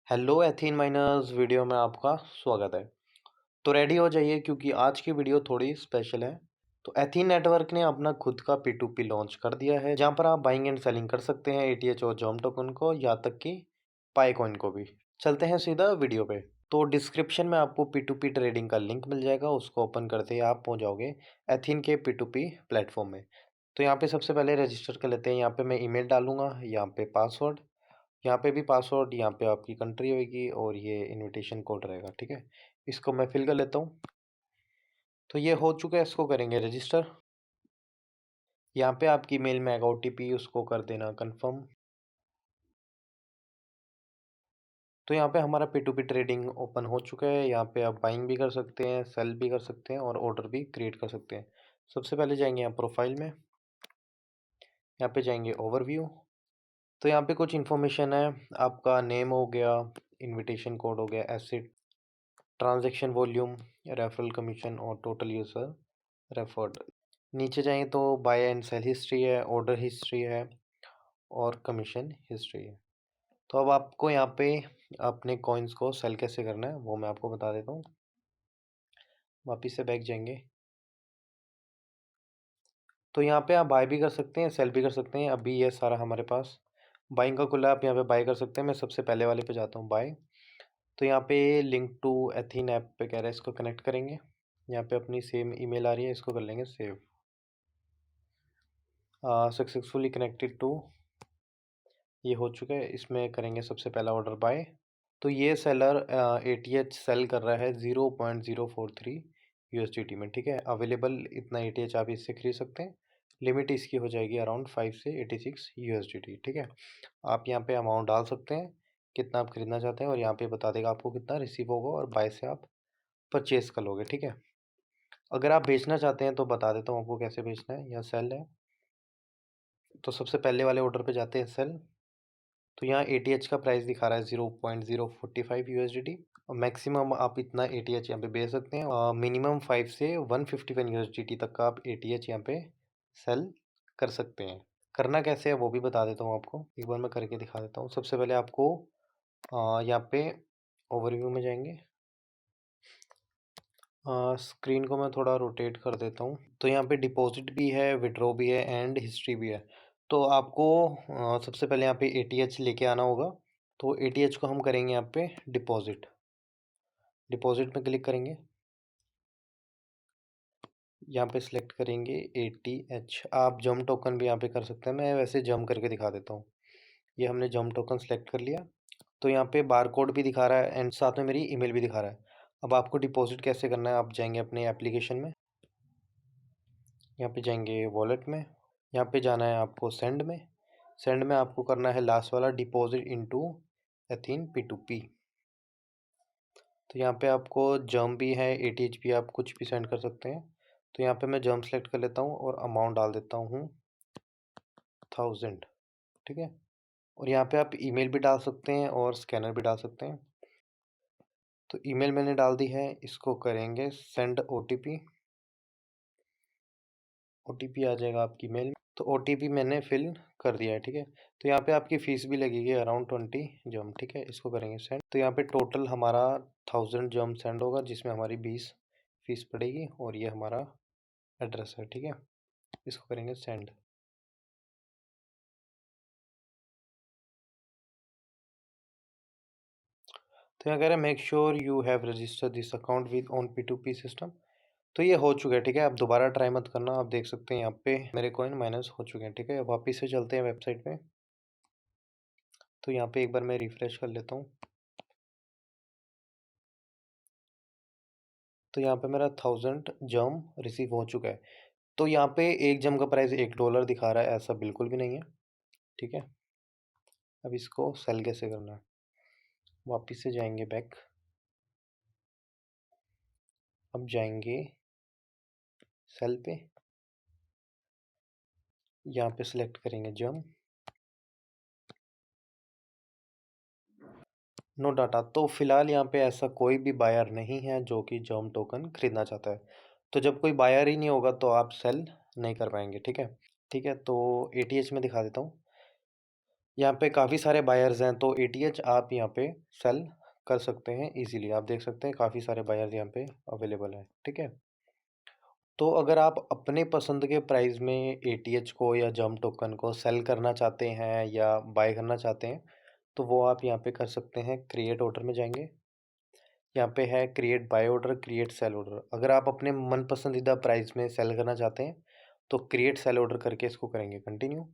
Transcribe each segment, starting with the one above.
Hello ethene miners video में आपका स्वागत है। तो रेडी हो जाइए क्योंकि आज की वीडियो थोड़ी स्पेशल है। तो एथीन नेटवर्क ने अपना खुद का P2P लॉन्च कर दिया है जहां पर आप बाइंग एंड सेलिंग कर सकते हैं एटीएच और जॉम टोकन को या तक कि पाई कॉइन को भी। चलते हैं सीधा वीडियो पे। तो डिस्क्रिप्शन में आपको P2P ट्रेडिंग का लिंक मिल जाएगा, उसको ओपन करते ही आप पहुंच जाओगे एथीन के P2P प्लेटफॉर्म में। तो यहाँ पे सबसे पहले रजिस्टर कर लेते हैं। यहाँ पे मैं ईमेल डालूंगा, यहाँ पे पासवर्ड, यहाँ पे भी पासवर्ड, यहाँ पे आपकी कंट्री होगी और ये इनविटेशन कोड रहेगा। ठीक है, इसको मैं फिल कर लेता हूँ। तो ये हो चुका है, इसको करेंगे रजिस्टर। यहाँ पे आपकी मेल में आएगा OTP, उसको कर देना कंफर्म। तो यहाँ पे हमारा P2P ट्रेडिंग ओपन हो चुका है। यहाँ पे आप बाइंग भी कर सकते हैं, सेल भी कर सकते हैं और ऑर्डर भी क्रिएट कर सकते हैं। सबसे पहले जाएंगे यहाँ प्रोफाइल में, यहाँ पे जाएंगे ओवरव्यू। तो यहाँ पे कुछ इन्फॉर्मेशन है, आपका नेम हो गया, इनविटेशन कोड हो गया, acid, transaction volume, referral commission और टोटल यूज़र रेफर्ड। नीचे जाएंगे तो बाय एंड सेल हिस्ट्री है, ऑर्डर हिस्ट्री है और कमीशन हिस्ट्री है। तो अब आपको यहाँ पे अपने कॉइन्स को सेल कैसे करना है वो मैं आपको बता देता हूँ। वापिस से बैक जाएंगे तो यहाँ पे आप बाय भी कर सकते हैं, सेल भी कर सकते हैं। अभी ये सारा हमारे पास बाइंग का खुला है, आप यहाँ पे बाय कर सकते हैं। मैं सबसे पहले वाले पे जाता हूँ, बाय। तो यहाँ पे लिंक टू एथीन ऐप पे कह रहा है, इसको कनेक्ट करेंगे। यहाँ पे अपनी सेम ईमेल आ रही है, इसको कर लेंगे सेव। सक्सेसफुली कनेक्टेड टू, ये हो चुका है। इसमें करेंगे सबसे पहला ऑर्डर बाय। तो ये सेलर ATH सेल कर रहा है 0.043 USDT में। ठीक है, अवेलेबल इतना ATH आप इससे खरीद सकते हैं। लिमिट इसकी हो जाएगी अराउंड 5 से 86 USDT। ठीक है, आप यहाँ पे अमाउंट डाल सकते हैं कितना आप खरीदना चाहते हैं और यहाँ पे बता देगा आपको कितना रिसीव होगा और बाय से आप परचेज कर लोगे। ठीक है, अगर आप बेचना चाहते हैं तो बता देता हूँ आपको कैसे बेचना है। या सेल है तो सबसे पहले वाले ऑर्डर पे जाते हैं, सेल। तो यहाँ ATH का प्राइस दिखा रहा है 0.045 USDT और मैक्सिमम आप इतना ATH यहाँ पे बेच सकते हैं। मिनिमम 5 से 151 USDT तक का आप ATH यहाँ पे सेल कर सकते हैं। करना कैसे है वो भी बता देता हूँ आपको, एक बार मैं करके दिखा देता हूँ। सबसे पहले आपको यहाँ पे ओवरव्यू में जाएंगे। स्क्रीन को मैं थोड़ा रोटेट कर देता हूँ। तो यहाँ पे डिपॉजिट भी है, विड्रॉ भी है एंड हिस्ट्री भी है। तो आपको सबसे पहले यहाँ पे ATH लेके आना होगा। तो ATH को हम करेंगे यहाँ पे डिपॉजिट। डिपॉजिट में क्लिक करेंगे, यहाँ पे सिलेक्ट करेंगे ATH। आप जम टोकन भी यहाँ पे कर सकते हैं, मैं वैसे जम करके दिखा देता हूँ। ये हमने जम टोकन सेलेक्ट कर लिया। तो यहाँ पे बार कोड भी दिखा रहा है एंड साथ में मेरी ईमेल भी दिखा रहा है। अब आपको डिपॉजिट कैसे करना है, आप जाएंगे अपने एप्लीकेशन में, यहाँ पे जाएंगे वॉलेट में, यहाँ पे जाना है आपको सेंड में। सेंड में आपको करना है लास्ट वाला, डिपॉजिट इनटू एथीन P2P। तो यहाँ पे आपको जम भी है, ATH भी, आप कुछ भी सेंड कर सकते हैं। तो यहाँ पे मैं जम सेलेक्ट कर लेता हूँ और अमाउंट डाल देता हूँ 1000। ठीक है, और यहाँ पे आप ईमेल भी डाल सकते हैं और स्कैनर भी डाल सकते हैं। तो ईमेल मैंने डाल दी है, इसको करेंगे सेंड OTP। OTP आ जाएगा आपकी मेल में। तो OTP मैंने फिल कर दिया है। ठीक है, तो यहाँ पे आपकी फ़ीस भी लगेगी अराउंड 20 जम। ठीक है, इसको करेंगे सेंड। तो यहाँ पे टोटल हमारा 1000 जम सेंड होगा जिसमें हमारी 20 फीस पड़ेगी और ये हमारा एड्रेस है। ठीक है, इसको करेंगे सेंड। तो यहाँ कह रहे हैं make sure you have registered this account with on P2P system. तो ये हो चुका है। ठीक है, आप दोबारा ट्राई मत करना। आप देख सकते हैं यहाँ पे मेरे कॉइन माइनस हो चुके हैं। ठीक है, वापिस से चलते हैं वेबसाइट पे। तो यहाँ पे एक बार मैं रिफ्रेश कर लेता हूँ। तो यहाँ पे मेरा 1000 जम रिसीव हो चुका है। तो यहाँ पे एक जम का प्राइस $1 दिखा रहा है, ऐसा बिल्कुल भी नहीं है। ठीक है, अब इसको सेल कैसे करना है, वापिस से जाएंगे बैक। अब जाएंगे सेल पे, यहाँ पे सिलेक्ट करेंगे जम, नो डाटा। तो फिलहाल यहाँ पे ऐसा कोई भी बायर नहीं है जो कि जम टोकन खरीदना चाहता है। तो जब कोई बायर ही नहीं होगा तो आप सेल नहीं कर पाएंगे। ठीक है, ठीक है, तो ATH में दिखा देता हूँ। यहाँ पे काफ़ी सारे बायर्स हैं, तो एटीएच आप यहाँ पे सेल कर सकते हैं इजीली। आप देख सकते हैं काफ़ी सारे बायर्स यहाँ पे अवेलेबल हैं, ठीक है। तो अगर आप अपने पसंद के प्राइस में एटीएच को या जंप टोकन को सेल करना चाहते हैं या बाय करना चाहते हैं, तो वो आप यहाँ पे कर सकते हैं। क्रिएट ऑर्डर में जाएंगे, यहाँ पे है create buy order, create sell order. अगर आप अपने मन पसंदीदा प्राइस में सेल करना चाहते हैं तो क्रिएट सेल ऑर्डर करके इसको करेंगे कंटिन्यू।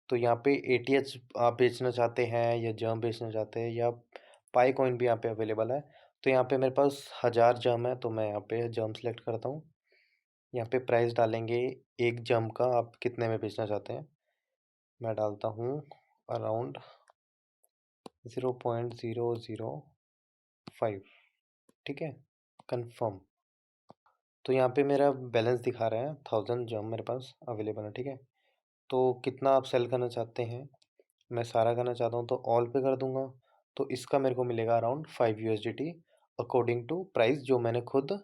तो यहाँ पे एटीएच आप बेचना चाहते हैं या जम बेचना चाहते हैं या पाई कॉइन भी यहाँ पे अवेलेबल है। तो यहाँ पे मेरे पास 1000 जम है, तो मैं यहाँ पे जम सेलेक्ट करता हूँ। यहाँ पे प्राइस डालेंगे एक जम का, आप कितने में बेचना चाहते हैं। मैं डालता हूँ अराउंड 0.005, ठीक है, कंफर्म। तो यहाँ पे मेरा बैलेंस दिखा रहा है 1000 जम मेरे पास अवेलेबल है, ठीक है। तो कितना आप सेल करना चाहते हैं, मैं सारा करना चाहता हूँ तो ऑल पे कर दूंगा। तो इसका मेरे को मिलेगा around 5 USDT according to price जो मैंने खुद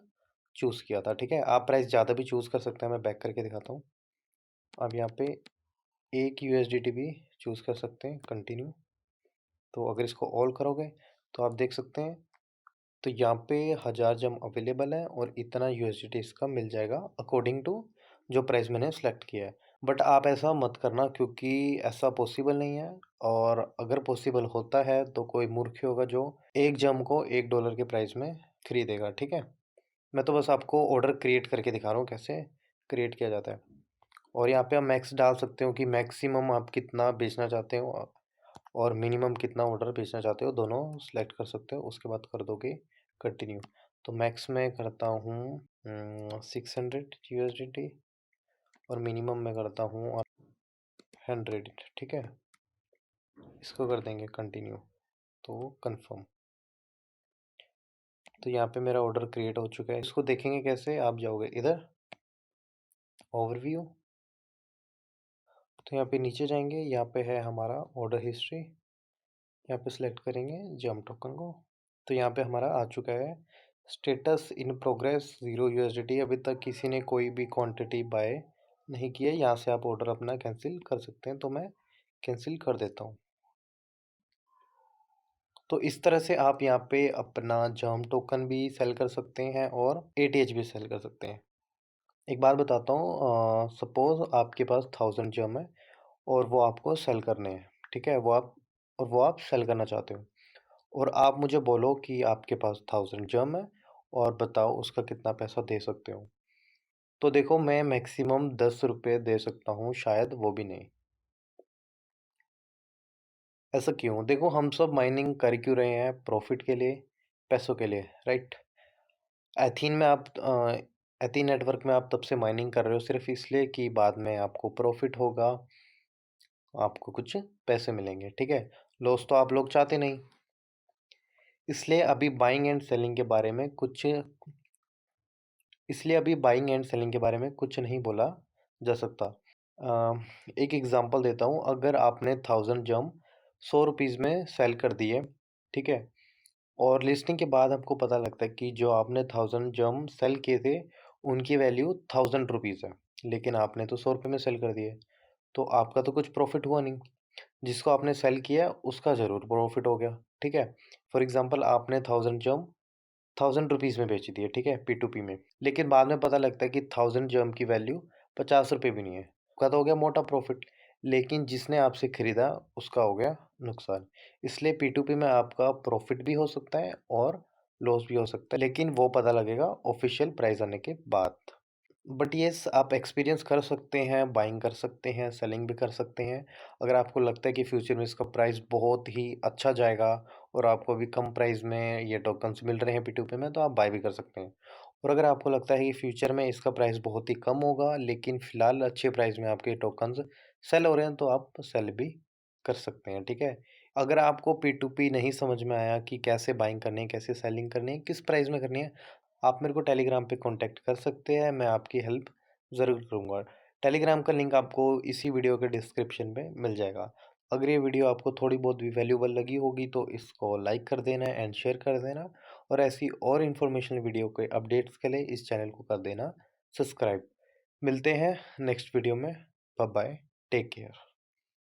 चूज़ किया था, ठीक है। आप प्राइस ज़्यादा भी चूज़ कर सकते हैं, मैं बैक करके दिखाता हूँ। अब यहाँ पे 1 USDT भी चूज़ कर सकते हैं कंटिन्यू। तो अगर इसको ऑल करोगे तो आप देख सकते हैं, तो यहाँ पे 1000 जम अवेलेबल है और इतना USDT इसका मिल जाएगा अकॉर्डिंग टू जो प्राइस मैंने सेलेक्ट किया है। बट आप ऐसा मत करना क्योंकि ऐसा पॉसिबल नहीं है, और अगर पॉसिबल होता है तो कोई मूर्ख ही होगा जो एक जम को $1 के प्राइस में खरीदेगा, ठीक है। मैं तो बस आपको ऑर्डर क्रिएट करके दिखा रहा हूँ कैसे क्रिएट किया जाता है। और यहाँ पे आप मैक्स डाल सकते हो कि मैक्सिमम आप कितना बेचना चाहते हो और मिनिमम कितना ऑर्डर बेचना चाहते हो, दोनों सेलेक्ट कर सकते हो। उसके बाद कर दोगे कंटिन्यू। तो मैक्स में करता हूँ 600 USDT और मिनिमम में करता हूँ 100, ठीक है। इसको कर देंगे कंटिन्यू, तो कंफर्म। तो यहाँ पे मेरा ऑर्डर क्रिएट हो चुका है। इसको देखेंगे कैसे, आप जाओगे इधर ओवरव्यू, तो यहाँ पे नीचे जाएंगे, यहाँ पे है हमारा ऑर्डर हिस्ट्री, यहाँ पे सिलेक्ट करेंगे जंप टोकन को। तो यहाँ पे हमारा आ चुका है स्टेटस इन प्रोग्रेस 0 USDT। अभी तक किसी ने कोई भी क्वांटिटी बाय नहीं की है। यहाँ से आप ऑर्डर अपना कैंसिल कर सकते हैं, तो मैं कैंसिल कर देता हूँ। तो इस तरह से आप यहाँ पे अपना जंप टोकन भी सेल कर सकते हैं और एटीएच भी सेल कर सकते हैं। एक बात बताता हूँ, सपोज आपके पास 1000 जम है और वो आपको सेल करने हैं, ठीक है। वो आप सेल करना चाहते हो और आप मुझे बोलो कि आपके पास 1000 जम है और बताओ उसका कितना पैसा दे सकते हो। तो देखो मैं मैक्सिमम 10 रुपये दे सकता हूँ, शायद वो भी नहीं। ऐसा क्यों? देखो हम सब माइनिंग कर क्यों रहे हैं? प्रॉफिट के लिए, पैसों के लिए, राइट। एथीन में आप एथीन नेटवर्क में आप तब से माइनिंग कर रहे हो सिर्फ इसलिए कि बाद में आपको प्रॉफिट होगा, आपको कुछ पैसे मिलेंगे, ठीक है। लॉस तो आप लोग चाहते नहीं, इसलिए अभी बाइंग एंड सेलिंग के बारे में कुछ नहीं बोला जा सकता। एक एग्जांपल देता हूँ, अगर आपने 1000 जम 100 रुपीज़ में सेल कर दिए, ठीक है, और लिस्टिंग के बाद आपको पता लगता है कि जो आपने 1000 जम सेल किए थे उनकी वैल्यू 1000 रुपीज़ है, लेकिन आपने तो 100 रुपये में सेल कर दिए, तो आपका तो कुछ प्रॉफिट हुआ नहीं। जिसको आपने सेल किया उसका ज़रूर प्रॉफिट हो गया, ठीक है। फॉर एग्जांपल आपने 1000 जम 1000 रुपीज़ में बेच दिए, ठीक है, P2P में, लेकिन बाद में पता लगता है कि 1000 जम की वैल्यू 50 रुपये भी नहीं है। आपका तो हो गया मोटा प्रॉफिट, लेकिन जिसने आपसे खरीदा उसका हो गया नुकसान। इसलिए P2P में आपका प्रॉफिट भी हो सकता है और लॉस भी हो सकता है, लेकिन वो पता लगेगा ऑफिशियल प्राइस आने के बाद। बट येस, आप एक्सपीरियंस कर सकते हैं, बाइंग कर सकते हैं, सेलिंग भी कर सकते हैं। अगर आपको लगता है कि फ्यूचर में इसका प्राइस बहुत ही अच्छा जाएगा और आपको अभी कम प्राइस में ये टोकन्स मिल रहे हैं P2P में, तो आप बाय भी कर सकते हैं। और अगर आपको लगता है कि फ्यूचर में इसका प्राइस बहुत ही कम होगा लेकिन फ़िलहाल अच्छे प्राइस में आपके टोकन्स सेल हो रहे हैं, तो आप सेल भी कर सकते हैं, ठीक है। अगर आपको P2P नहीं समझ में आया कि कैसे बाइंग करनी है, कैसे सेलिंग करनी है, किस प्राइस में करनी है, आप मेरे को टेलीग्राम पे कांटेक्ट कर सकते हैं, मैं आपकी हेल्प ज़रूर करूँगा। टेलीग्राम का लिंक आपको इसी वीडियो के डिस्क्रिप्शन में मिल जाएगा। अगर ये वीडियो आपको थोड़ी बहुत भी वैल्यूएबल लगी होगी तो इसको लाइक कर देना एंड शेयर कर देना, और ऐसी और इन्फॉर्मेशनल वीडियो के अपडेट्स के लिए इस चैनल को कर देना सब्सक्राइब। मिलते हैं नेक्स्ट वीडियो में। Bye bye, take care.